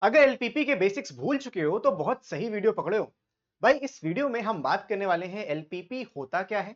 अगर एलपीपी के बेसिक्स भूल चुके हो तो बहुत सही वीडियो पकड़े हो। भाई इस वीडियो में हम बात करने वाले हैं एलपीपी होता क्या है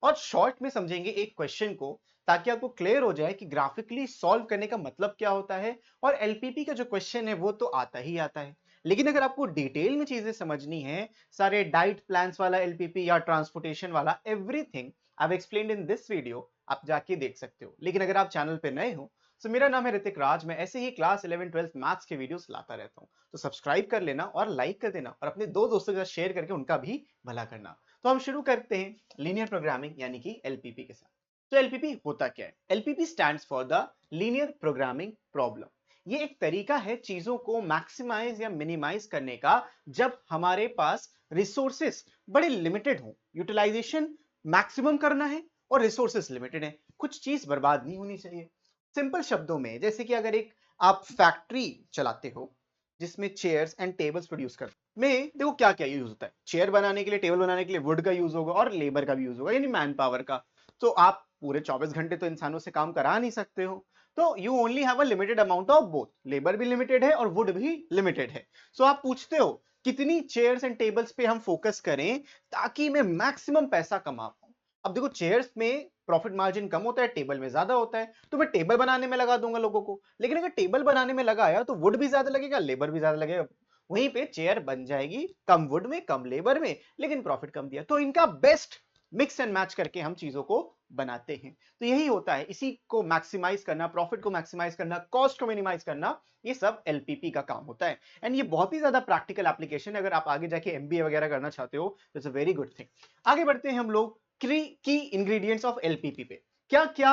और शॉर्ट में समझेंगे एक क्वेश्चन को, ताकि आपको क्लियर हो जाए कि ग्राफिकली सॉल्व करने का मतलब क्या होता है। और एलपीपी का जो क्वेश्चन है वो तो आता ही आता है, लेकिन अगर आपको डिटेल में चीजें समझनी है, सारे डाइट प्लान्स वाला एलपीपी या ट्रांसपोर्टेशन वाला everything I have explained in this video, आप जाके देख सकते हो। लेकिन अगर आप चैनल पे नए हो, तो मेरा नाम है ऋतिक राज, मैं ऐसे ही क्लास 11-12 मैथ्स के वीडियोस लाता रहता हूं। तो सब्सक्राइब कर लेना और लाइक कर देना और अपने दो दोस्तों के साथ शेयर करके उनका भी भला करना। तो हम शुरू करते हैं लीनियर प्रोग्रामिंग यानी कि एलपीपी के साथ। तो एलपीपी होता क्या है? LPP stands for the linear programming problem. ये एक तरीका है चीजों को मैक्सिमाइज या मिनिमाइज करने का, जब हमारे पास रिसोर्सेस बड़े लिमिटेड हो, यूटिलाइजेशन मैक्सिमम करना है और रिसोर्सेस लिमिटेड है, कुछ चीज बर्बाद नहीं होनी चाहिए। सिंपल शब्दों में, जैसे कि अगर एक आप फैक्ट्री चलाते हो जिसमें चेयर्स एंड टेबल्स प्रोड्यूस करते में, देखो क्या क्या यूज होता है। चेयर बनाने के लिए, टेबल बनाने के लिए वुड का यूज होगा और लेबर का भी यूज होगा, यानी मैन पावर का। तो आप पूरे 24 घंटे तो इंसानों से काम करा नहीं सकते हो। तो you only have a limited amount of both, labour भी लिमिटेड है और वुड भी लिमिटेड है। सो आप पूछते हो कितनी चेयर्स एंड टेबल्स पे हम फोकस करें ताकि मैं मैक्सिमम पैसा कमा पाऊं। अब देखो, चेयर्स में प्रॉफिट मार्जिन कम होता है, टेबल में ज्यादा होता है, तो मैं टेबल बनाने में लगा दूंगा लोगों को। लेकिन अगर टेबल बनाने में लगाया तो वुड भी ज्यादा लगेगा, लेबर भी ज्यादा लगेगा। वहीं पे चेयर बन जाएगी कम वुड में, कम लेबर में, लेकिन प्रॉफिट कम दिया। तो इनका बेस्ट मिक्स एंड मैच करके हम चीजों को बनाते हैं। तो यही होता है, इसी को मैक्सिमाइज करना, प्रॉफिट को मैक्सिमाइज करना, कॉस्ट को मिनिमाइज करना, ये सब एलपीपी का काम होता है। एंड ये बहुत ही ज्यादा प्रैक्टिकल एप्लीकेशन है। अगर आप आगे जाके एमबीए वगैरह करना चाहते हो तो it's a very good thing. आगे बढ़ते हैं हम लोग की इंग्रेडिएंट्स ऑफ एलपीपी पे। क्या क्या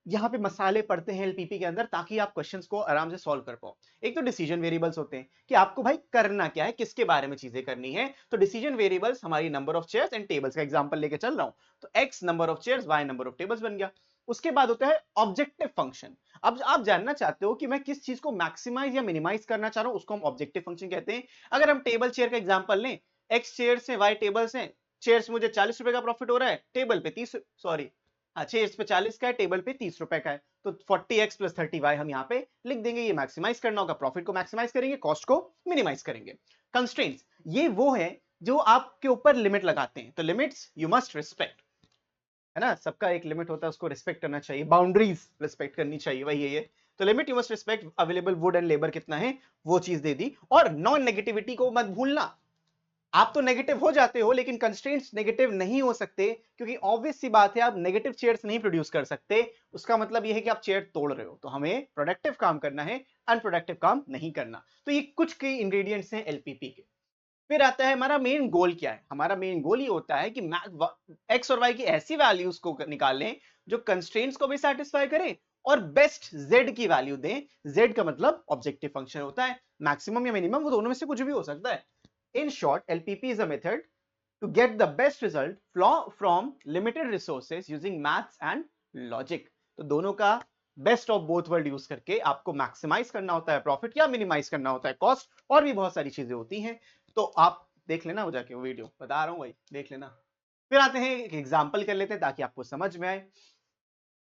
यहाँ पे मसाले पड़ते हैं एलपीपी के अंदर, ताकि आप क्वेश्चंस को आराम से सॉल्व कर पाओ। एक तो डिसीजन वेरिएबल्स होते हैं कि आपको भाई करना क्या है, किसके बारे में चीजें करनी है। तो डिसीजन वेरिएबल्स हमारी number of chairs and tables का एग्जांपल लेके चल रहा हूं, तो X number of chairs, Y number of tables बन गया। उसके बाद होता है ऑब्जेक्टिव फंक्शन। अब आप जानना चाहते हो कि मैं किस चीज को मैक्सिमाइज या मिनिमाइज करना चाह रहा हूं, उसको हम ऑब्जेक्टिव फंक्शन कहते हैं। अगर हम टेबल चेयर का एग्जांपल लें, एक्स चेयर्स है, वाई टेबल्स हैं। चेयर्स मुझे 40 रुपए का प्रॉफिट हो रहा है, टेबल पे 30, सॉरी, हाँ, चेयर्स पे 40 का है, टेबल पे 30 रुपए का है। तो 40x प्लस 30y हम यहाँ पे लिख देंगे। ये मैक्सिमाइज करना होगा, प्रॉफिट को मैक्सिमाइज करेंगे, कॉस्ट को मिनिमाइज करेंगे। कंस्ट्रेंट्स, ये वो है जो आपके ऊपर लिमिट लगाते हैं। तो लिमिट्स यू मस्ट रिस्पेक्ट, है ना, सबका एक लिमिट होता है, उसको रिस्पेक्ट करना चाहिए, बाउंड्रीज रिस्पेक्ट करनी चाहिए, वही है ये। तो limit you must respect, available would and labour कितना है वो चीज दे दी। और नॉन नेगेटिविटी को मत भूलना। आप तो नेगेटिव हो जाते हो, लेकिन कंस्ट्रेंट्स नेगेटिव नहीं हो सकते, क्योंकि ऑब्वियस सी बात है, आप नेगेटिव चेयर्स नहीं प्रोड्यूस कर सकते। उसका मतलब यह है कि आप चेयर तोड़ रहे हो। तो हमें प्रोडक्टिव काम करना है, अनप्रोडक्टिव काम नहीं करना। तो ये कुछ के इंग्रेडिएंट्स हैं एलपीपी के। फिर आता है हमारा मेन गोल क्या है। हमारा मेन गोल ये होता है कि एक्स और वाई की ऐसी वैल्यूज को निकालें जो कंस्ट्रेंट्स को भी सेटिस्फाई करें और बेस्ट जेड की वैल्यू दें। जेड का मतलब ऑब्जेक्टिव फंक्शन होता है, मैक्सिमम या मिनिमम, वो दोनों में से कुछ भी हो सकता है। In short, LPP is a method to get the best result from limited resources using maths and logic. तो दोनों का best of both world use करके आपको मैक्सिमाइज करना होता है प्रॉफिट, या मिनिमाइज करना होता है कॉस्ट, और भी बहुत सारी चीजें होती हैं। तो आप देख लेना हो जाके वो वीडियो, बता रहा हूं वही देख लेना। फिर आते हैं, एक एग्जांपल कर लेते हैं ताकि आपको समझ में आए।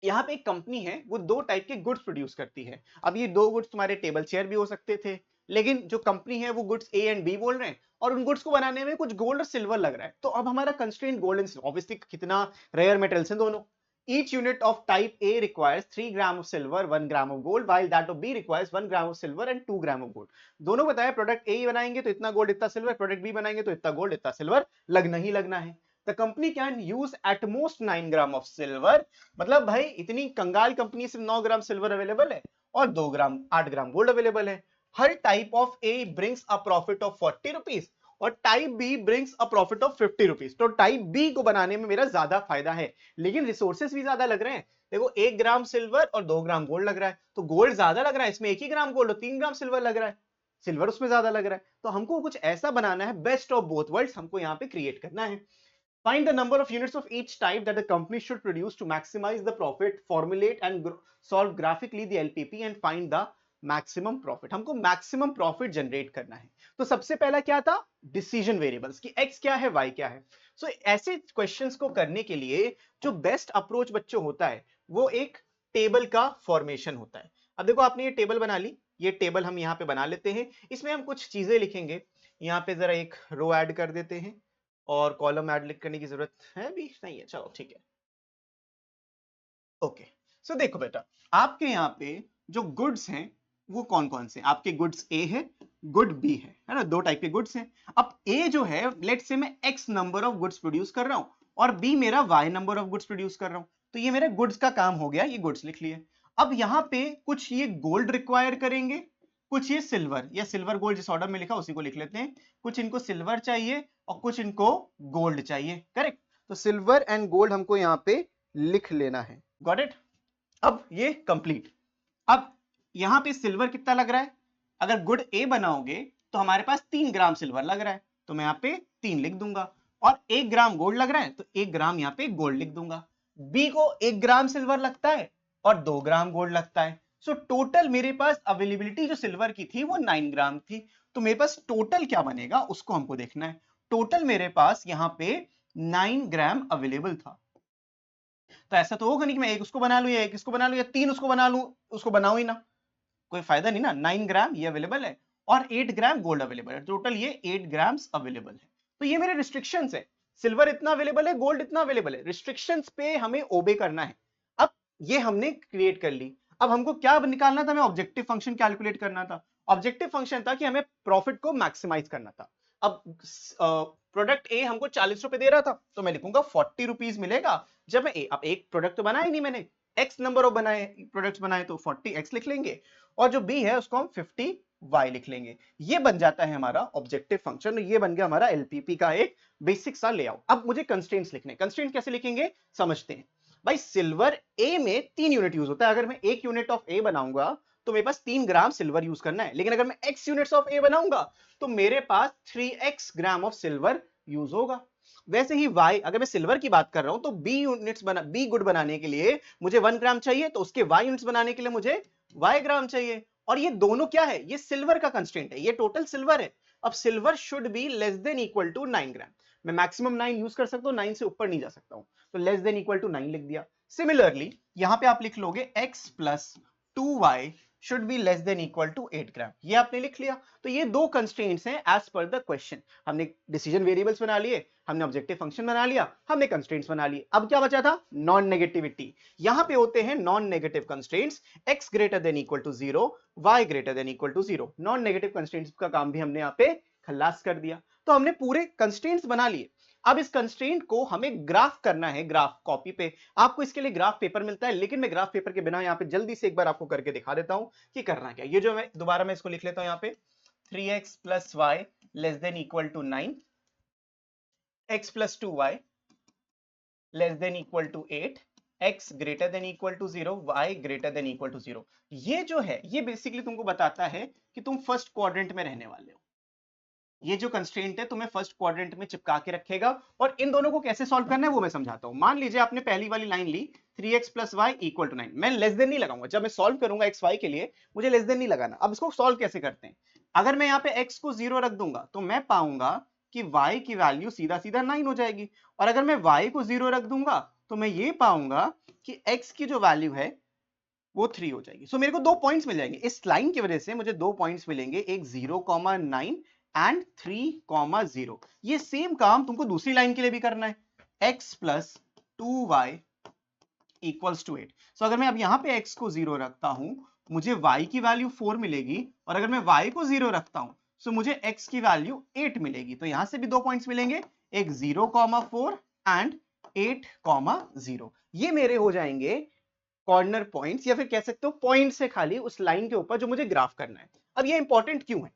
यहाँ पे एक कंपनी है, वो दो टाइप के गुड्स प्रोड्यूस करती है। अब ये दो गुड्स तुम्हारे टेबल चेयर भी हो सकते थे, लेकिन जो कंपनी है वो गुड्स ए एंड बी बोल रहे हैं, और उन गुड्स को बनाने में कुछ गोल्ड और सिल्वर लग रहा है। तो अब हमारा constraint gold and silver, obviously कितना रेयर मेटल्स हैं दोनों। Each unit of type A requires 3 gram of silver, 1 gram of gold, while that of B requires 1 gram of silver and 2 gram of gold. दोनों बताया, product ए बनाएंगे तो इतना gold इतना silver, product B बनाएंगे तो इतना गोल्ड इतना सिल्वर लगना ही लगना है। The company can use at most 9 gram of silver, मतलब भाई इतनी कंगाल कंपनी सिर्फ 9 ग्राम सिल्वर अवेलेबल है और 2 ग्राम 8 ग्राम गोल्ड अवेलेबल है। हर type of A brings a profit of 40 rupees और type B brings a profit of 50 rupees. तो टाइप बी को बनाने में मेरा ज्यादा फायदा है, लेकिन रिसोर्सेस भी ज्यादा लग रहे हैं। देखो, 1 ग्राम सिल्वर और 2 ग्राम गोल्ड लग रहा है, तो गोल्ड ज्यादा लग रहा है इसमें, 1 ही ग्राम गोल्ड और 3 ग्राम सिल्वर लग रहा है, सिल्वर उसमें ज्यादा लग रहा है। तो हमको कुछ ऐसा बनाना है, बेस्ट ऑफ बोथ वर्ल्ड्स हमको यहाँ पे क्रिएट करना है। Find the number of units of each type that the company should produce to maximize the profit. Formulate and solve graphically the LPP and find the maximum profit. हमको maximum profit generate करना है। तो सबसे पहला क्या था, decision variables की x क्या है, y क्या है। सो ऐसे क्वेश्चंस को करने के लिए जो बेस्ट अप्रोच बच्चों होता है, वो एक टेबल का फॉर्मेशन होता है। अब देखो, आपने ये टेबल बना ली, ये टेबल हम यहाँ पे बना लेते हैं। इसमें हम कुछ चीजें लिखेंगे। यहाँ पे जरा एक रो ऐड कर देते हैं और कॉलम ऐड करने की जरूरत है भी नहीं है, चलो ठीक है। ओके, सो देखो बेटा, आपके यहाँ पे जो गुड्स हैं वो कौन कौन से? आपके गुड्स ए है, गुड बी है ना? दो टाइप के गुड्स हैं। अब ए जो है, लेट्स से मैं X number of goods produce कर रहा हूं और बी मेरा Y number of goods produce कर रहा हूं, तो ये मेरे गुड्स का काम हो गया, ये गुड्स लिख लिए। अब यहाँ पे कुछ ये गोल्ड रिक्वायर करेंगे, कुछ ये सिल्वर, या सिल्वर गोल्ड जिस ऑर्डर में लिखा उसी को लिख लेते हैं। कुछ इनको सिल्वर चाहिए और कुछ इनको गोल्ड चाहिए, करेक्ट? तो सिल्वर एंड गोल्ड हमको यहाँ पे लिख लेना है, गॉट इट? अब ये कंप्लीट। अब यहां पे सिल्वर कितना लग रहा है? अगर गुड ए बनाओगे तो हमारे पास 3 ग्राम सिल्वर लग रहा है, तो मैं यहां पे 3 लिख दूंगा। और 1 ग्राम गोल्ड लग रहा है तो 1 ग्राम यहां पे गोल्ड लिख दूंगा। बी को 1 ग्राम सिल्वर लगता है और 2 ग्राम गोल्ड लगता है। सो टोटल मेरे पास अवेलेबिलिटी जो सिल्वर की थी वो 9 ग्राम थी। तो मेरे पास टोटल क्या बनेगा उसको हमको देखना है। टोटल मेरे पास यहां पे 9 ग्राम अवेलेबल था। तो ऐसा तो होगा नहीं कि मैं एक उसको बना लूं या एक इसको बना लूं या 3 उसको बना लूं, उसको बनाऊं ही ना, कोई फायदा नहीं ना। 9 ग्राम ये अवेलेबल है और 8 ग्राम गोल्ड अवेलेबल है, टोटल ये 8 ग्राम्स अवेलेबल है। तो ये मेरे रिस्ट्रिक्शंस है, सिल्वर इतना अवेलेबल है, गोल्ड इतना अवेलेबल है, रिस्ट्रिक्शंस पे हमें ओबे करना है। अब ये हमने क्रिएट कर ली। अब हमको क्या निकालना था? हमें ऑब्जेक्टिव फंक्शन कैलकुलेट करना था। ऑब्जेक्टिव फंक्शन था कि हमें प्रॉफिट को मैक्सिमाइज करना था। अब प्रोडक्ट ए हमको 40 रुपए दे रहा था, तो मैं लिखूंगा 40 रुपीज मिलेगा जब मैं ए, अब एक प्रोडक्ट तो बनाया नहीं मैंने, एक्स नंबर ऑफ बनाए प्रोडक्ट्स बनाए, तो 40 एक्स लिख लेंगे और जो बी है उसको हम 50 वाई लिख लेंगे। ये बन जाता है हमारा ऑब्जेक्टिव फंक्शन, ये बन गया हमारा एलपीपी का एक बेसिक सा लेआउट। अब मुझे कंस्ट्रेंट्स लिखने, कंस्ट्रेंट कैसे लिखेंगे समझते हैं। भाई सिल्वर ए में 3 यूनिट यूज होता है, अगर मैं 1 यूनिट ऑफ ए बनाऊंगा तो मेरे पास 3 ग्राम सिल्वर यूज करना है, लेकिन अगर मैं x यूनिट्स ऑफ ए बनाऊंगा तो मेरे पास 3x gram of silver use होगा। वैसे ही y, अगर मैं सिल्वर की बात कर रहा हूं तो बी गुड बनाने के लिए मुझे 1 ग्राम चाहिए, तो उसके y यूनिट्स बनाने के लिए मुझे y ग्राम चाहिए। और ये दोनों क्या है? ये सिल्वर का कंस्ट्रेंट है, ये टोटल सिल्वर है। अब silver should be less than equal to 9 gram. मैं मैक्सिमम 9 यूज कर सकता हूं, 9 से ऊपर नहीं जा सकता हूं, तो लेस देन इक्वल टू 9 लिख दिया। सिमिलरली यहां पे आप लिख लोगे x plus 2y should be less than equal to 8 ग्राम, ये आपने लिख लिया। तो ये दो कंस्ट्रेंट्स हैं एज पर द क्वेश्चन। हमने डिसीजन वेरिएबल्स बना लिए, हमने ऑब्जेक्टिव फंक्शन बना लिया, हमने कंस्ट्रेंट्स बना लिए। अब क्या बचा था? Non negativity. यहां पे होते हैं non negative constraints, x greater than equal to 0, y greater than equal to 0। Non negative constraints का काम भी हमने यहाँ पे खलास कर दिया। तो हमने पूरे कंस्ट्रेंट्स बना लिए। अब इस कंस्ट्रेंट को हमें ग्राफ करना है, ग्राफ कॉपी पे। आपको इसके लिए ग्राफ पेपर मिलता है, लेकिन मैं ग्राफ पेपर के बिना यहाँ पे जल्दी से एक बार आपको करके दिखा देता हूं कि करना क्या। ये जो मैं दोबारा मैं इसको लिख लेता हूं यहाँ पे, 3x plus Y less than equal to 9, x plus 2y less than equal to 8, x greater than equal to 0, y greater than equal to 0। ये जो है ये बेसिकली तुमको बताता है कि तुम फर्स्ट क्वाड्रेंट में रहने वाले हो। ये जो कंस्ट्रेंट है तुम्हें फर्स्ट क्वाड्रेंट में चिपका के रखेगा। और इन दोनों को कैसे सॉल्व करना है वो मैं समझाता हूं। मान लीजिए आपने पहली वाली लाइन ली 3x plus Y equal to 9, मैं लेस देन नहीं लगाऊंगा। जब मैं सॉल्व करूंगा एक्स वाई के लिए मुझे लेस देन नहीं लगाना। अब इसको सॉल्व कैसे करते हैं? अगर मैं यहाँ पे x को 0 रख दूंगा तो मैं पाऊंगा कि y की वैल्यू सीधा सीधा 9 हो जाएगी, और अगर मैं y को 0 रख दूंगा तो मैं ये पाऊंगा कि x की जो वैल्यू है वो 3 हो जाएगी। सो मेरे को 2 पॉइंट्स मिल जाएंगे इस लाइन की वजह से, मुझे 2 पॉइंट्स मिलेंगे, एक 0,9 एंड 3,0। ये सेम काम तुमको दूसरी लाइन के लिए भी करना है, x plus 2y equals to 8। So अगर मैं अब यहां पे x को 0 रखता हूं मुझे y की वैल्यू 4 मिलेगी, और अगर मैं y को 0 रखता हूं सो मुझे x की वैल्यू 8 मिलेगी। तो यहां से भी 2 पॉइंट्स मिलेंगे, एक 0,4 एंड 8,0। ये मेरे हो जाएंगे कॉर्नर पॉइंट्स, या फिर कह सकते हो पॉइंट से खाली उस लाइन के ऊपर जो मुझे ग्राफ करना है। अब ये इंपॉर्टेंट क्यों है?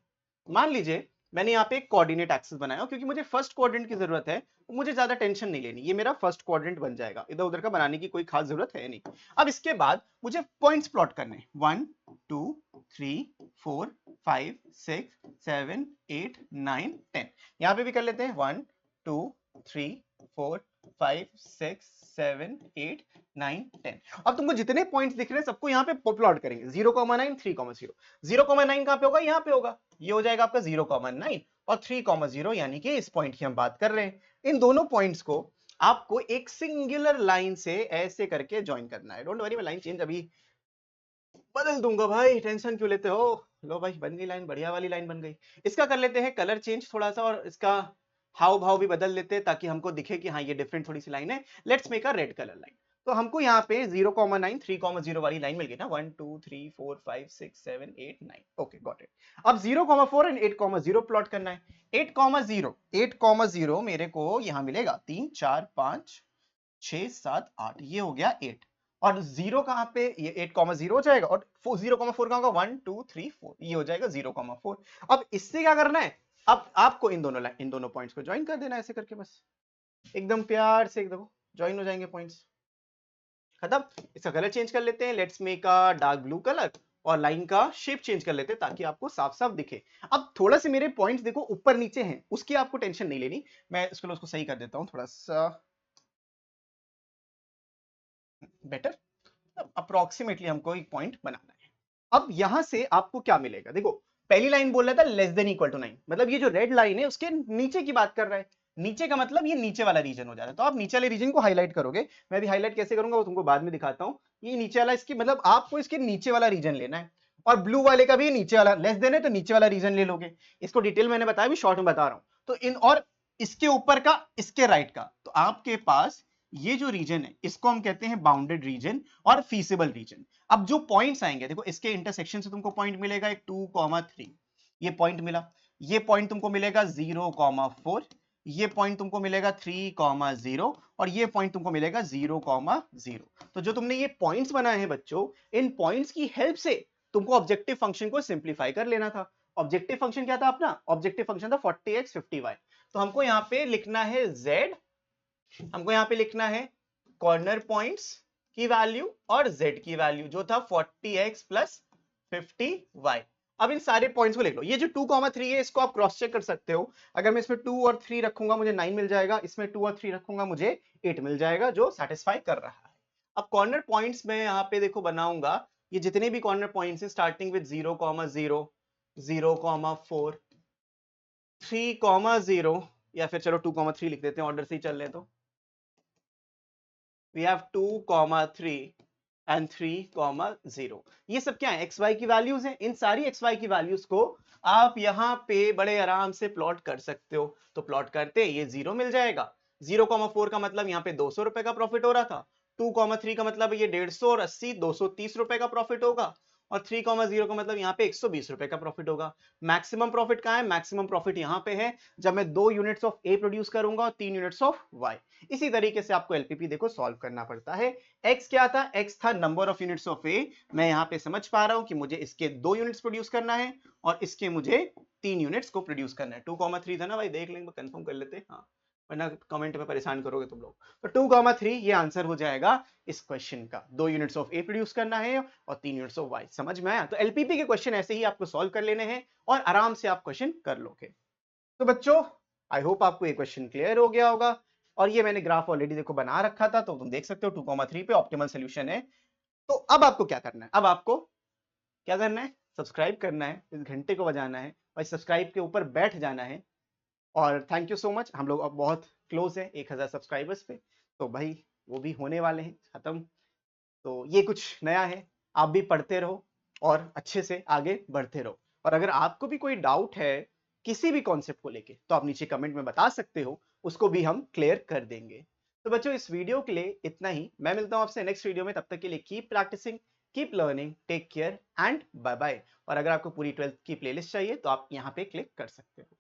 मान लीजिए मैंने यहाँ पे एक कोऑर्डिनेट एक्सिस बनाया, क्योंकि मुझे फर्स्ट क्वाड्रेंट की जरूरत है, मुझे ज्यादा टेंशन नहीं लेनी, ये मेरा फर्स्ट क्वाड्रेंट बन जाएगा, इधर उधर का बनाने की कोई खास जरूरत है नहीं। अब इसके बाद मुझे पॉइंट्स प्लॉट करने, 1 2 3 4 5 6 7 8 9 10। यहाँ पे भी कर लेते हैं 1 2 3 4 5 6 7 8 9 10। अब तुमको जितने पॉइंट्स दिख रहे हैं सबको यहाँ पे प्लॉट करेंगे, 0,9 3,0। 0,9 कहां पे होगा? यहाँ पे होगा, ये हो जाएगा आपका 0,9 और 3,0, यानी कि इस पॉइंट की हम बात कर रहे हैं। इन दोनों पॉइंट्स को आपको एक सिंगुलर लाइन से ऐसे करके ज्वाइन करना है। डोंट वरी, मैं लाइन चेंज अभी बदल दूंगा भाई, टेंशन क्यों लेते हो। लो भाई बन गई लाइन, बढ़िया वाली लाइन बन गई। इसका कर लेते हैं कलर चेंज थोड़ा सा, और इसका हाव भाव भी बदल लेते हैं ताकि हमको दिखे कि हाँ ये डिफरेंट थोड़ी सी लाइन है। Let's make a red colour line. तो हमको यहाँ पे 0,9 3,0 वाली लाइन मिल गई ना, 1 2 3 4 5 6 7 8 9। Okay got it. अब 0,4 एंड 8,0 प्लॉट करना है। 8,0 मेरे को यहाँ मिलेगा 3 4 5 6 7 8, ये हो गया 8। और जीरो कहां पे, ये 8,0 हो जाएगा, और 0,4 कहां होगा, 1 2 3 4, ये हो जाएगा 0,4। अब इससे क्या करना है, अब आपको इन दोनों पॉइंट्स को ज्वाइन कर देना, ऐसे करके बस एकदम प्यार से, देखो ज्वाइन हो जाएंगे पॉइंट्स, खत्म। इसका कलर चेंज कर लेते हैं, let's make a dark blue colour, और लाइन का शेप चेंज कर लेते हैं ताकि आपको साफ साफ दिखे। अब थोड़ा से मेरे पॉइंट्स देखो ऊपर नीचे हैं, उसकी आपको टेंशन नहीं लेनी, मैं उसको सही कर देता हूं थोड़ा सा बेटर। अप्रोक्सीमेटली हमको एक पॉइंट बनाना है। अब यहां से आपको क्या मिलेगा, देखो पहली लाइन बोल रहा था लेस देन इक्वल टू 9, मतलब ये जो रेड लाइन है उसके नीचे की बात कर रहा है। नीचे का मतलब ये नीचे वाला रीजन हो जा रहा है, तो आप नीचे वाले रीजन को हाईलाइट करोगे। मैं भी हाईलाइट कैसे करूंगा वो तुमको बाद में दिखाता हूं। ये नीचे वाला, इसकी मतलब आपको इसके नीचे वाला रीजन लेना है, और ब्लू वाले का भी नीचे वाला, लेस देन है तो नीचे वाला रीजन ले लोगे। इसको डिटेल मैंने बताया, भी शॉर्ट में बता रहा हूं। तो इन और इसके ऊपर का, इसके राइट का, तो आपके पास ये जो रीजन है इसको हम कहते हैं बाउंडेड रीजन और फीसिबल रीजन। अब जो पॉइंट्स आएंगे, देखो इसके इंटरसेक्शन से तुमको पॉइंट मिलेगा एक 2,3, ये पॉइंट मिला। ये पॉइंट तुमको मिलेगा 0,4, ये पॉइंट तुमको मिलेगा 3,0, और ये पॉइंट तुमको मिलेगा 0,0। तो जो तुमने ये पॉइंट्स बनाए हैं बच्चों, इन पॉइंट्स की हेल्प से तुमको ऑब्जेक्टिव फंक्शन को सिंप्लीफाई कर लेना था। ऑब्जेक्टिव फंक्शन क्या था अपना, ऑब्जेक्टिव फंक्शन था 40x 50y। तो हमको यहाँ पे लिखना है z, हमको यहाँ पे लिखना है कॉर्नर पॉइंट्स की वैल्यू और z की वैल्यू, जो था 40x प्लस 50y। अब इन सारे पॉइंट्स को लिख लो। ये जो 2,3 है इसको आप क्रॉस चेक कर सकते हो। अगर मैं इसमें 2 और 3 रखूंगा मुझे 9 मिल जाएगा, इसमें 2 और 3 रखूंगा मुझे 8 मिल जाएगा, जो सेटिस्फाई कर रहा है। अब कॉर्नर पॉइंट्स में यहाँ पे देखो बनाऊंगा, ये जितने भी कॉर्नर पॉइंट्स हैं स्टार्टिंग विद 0,0 0,4 3,0, या फिर चलो 2,3 लिख देते हैं, ऑर्डर से ही चल रहे तो we have 2,3 and 3,0। ये सब क्या है, xy की वैल्यूज हैं। इन सारी xy की वैल्यूज को आप यहाँ पे बड़े आराम से प्लॉट कर सकते हो। तो प्लॉट करते ये 0 मिल जाएगा। 0,4 का मतलब यहाँ पे 200 रुपए का प्रॉफिट हो रहा था। 2,3 का मतलब ये 150 और 80 230 रुपए का प्रॉफिट होगा। और 3,0 का मतलब यहाँ पे 120 रुपए का प्रॉफिट होगा। मैक्सिमम प्रॉफिट कहाँ है, मैक्सिमम प्रॉफिट यहाँ पे है जब मैं 2 यूनिट्स ऑफ ए प्रोड्यूस करूंगा और 3 यूनिट्स ऑफ वाई। इसी तरीके से आपको एलपीपी देखो सॉल्व करना पड़ता है। x क्या था, x था नंबर ऑफ यूनिट्स ऑफ ए। मैं यहाँ पे समझ पा रहा हूँ कि मुझे इसके 2 यूनिट्स प्रोड्यूस करना है और इसके मुझे 3 यूनिट्स को प्रोड्यूस करना है। 2,3 था ना भाई, देख लेंगे, कंफर्म कर लेते हैं, हाँ वरना कमेंट में परेशान करोगे तुम लोग। तो 2,3 ये आंसर हो जाएगा इस क्वेश्चन का। 2 यूनिट्स ऑफ ए प्रोड्यूस करना है और 3 यूनिट्स ऑफ वाई। समझ में आया? तो एलपीपी के क्वेश्चन ऐसे ही आपको सॉल्व कर लेने हैं और आराम से आप क्वेश्चन कर लोगे। तो बच्चों आई होप आपको ये क्वेश्चन क्लियर हो गया होगा। और ये मैंने ग्राफ ऑलरेडी देखो बना रखा था, तो तुम देख सकते हो 2,3 पे ऑप्टिमल सोल्यूशन है। तो अब आपको क्या करना है, अब आपको क्या करना है, सब्सक्राइब करना है, इस घंटे को बजाना है और सब्सक्राइब के ऊपर बैठ जाना है। और थैंक यू सो मच, हम लोग अब बहुत क्लोज है 1,000 सब्सक्राइबर्स पे, तो भाई वो भी होने वाले हैं खत्म। तो ये कुछ नया है, आप भी पढ़ते रहो और अच्छे से आगे बढ़ते रहो। और अगर आपको भी कोई डाउट है किसी भी कॉन्सेप्ट को लेके, तो आप नीचे कमेंट में बता सकते हो, उसको भी हम क्लियर कर देंगे। तो बच्चों इस वीडियो के लिए इतना ही, मैं मिलता हूं आपसे नेक्स्ट वीडियो में। तब तक के लिए keep practising, keep learning, take care and bye bye. और अगर आपको पूरी 12th की प्लेलिस्ट चाहिए तो आप यहाँ पे क्लिक कर सकते हो।